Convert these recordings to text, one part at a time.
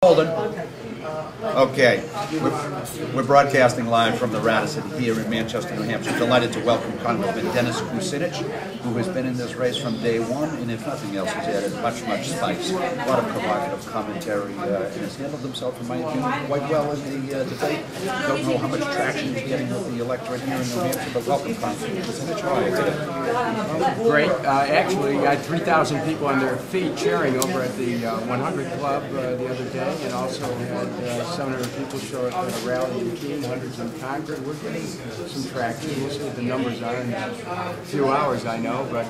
Holden. Okay, we're broadcasting live from the Radisson here in Manchester, New Hampshire. Delighted to welcome Congressman Dennis Kucinich, who has been in this race from day one, and if nothing else, has added much spice. A lot of provocative commentary, and has handled himself, in my opinion, quite well in the debate. Don't know how much traction he's getting with the electorate here in New Hampshire, but welcome, Congressman Kucinich. How are you today? Great. Actually, I had 3,000 people on their feet cheering over at the 100 Club the other day, and also had 700 people show up at a rally in Keene, hundreds in Congress. We're getting some traction. We'll see what the numbers are in a few hours, I know, but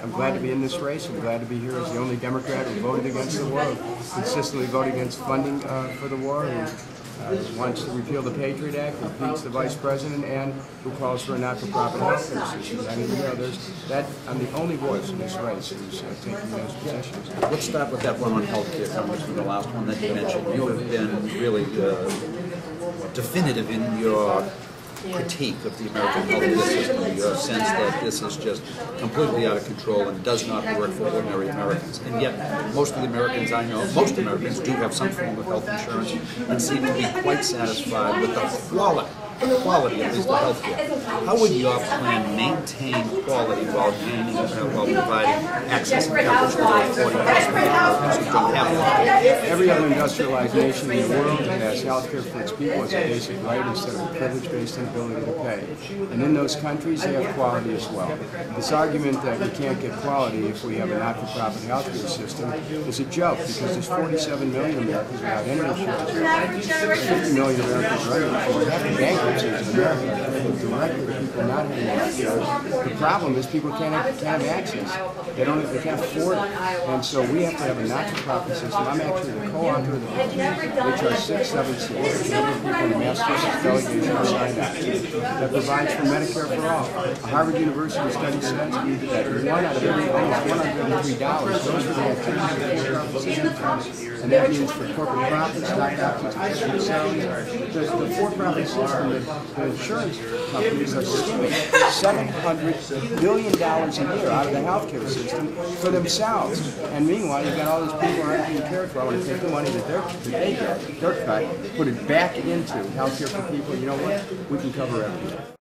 I'm glad to be in this race. I'm glad to be here as the only Democrat who voted against the war, who consistently voted against funding for the war, who wants to repeal the Patriot Act, who impeach the Vice President, and who calls for a not-for-profit health care system. I mean, you know, there's that. I'm the only voice in this race who's taking those positions. Let's start with that one on health care, Congressman, the last one that you mentioned. You have been really definitive in your critique of the American health care system, your sense that this is just completely out of control and does not work for ordinary Americans. And yet, most of the Americans I know, most Americans do have some form of health insurance and seem to be quite satisfied with the quality of the health care. How would your plan maintain quality while providing access and coverage for those 40% of Americans who don't have health care? Every other industrialized nation in the world has health care for its people as a basic right instead of a privilege based on ability to pay. And in those countries, they have quality as well. This argument that we can't get quality if we have a not-for-profit health care system is a joke, because there's 47 million Americans without any insurance, 50 million Americans with insurance, half the bankruptcies in America directly to people not having access. The problem is people can't have access. They can't afford it. And so we have to have a not-for-profit system. I'm actually the co-author of the bill, HR 676, a number of people in the Massachusetts delegation have signed up, that provides for Medicare for all. A Harvard University study says that almost $1 out of every $103 goes to the activity system. And that means for corporate profits, stock options, corporate salaries. The for-profit system, the insurance companies are skimming $700 billion a year out of the healthcare system for themselves. And meanwhile, you've got all these people who aren't being cared for. I want to take the money that they get, their cut, put it back into healthcare for people. You know what? We can cover everything.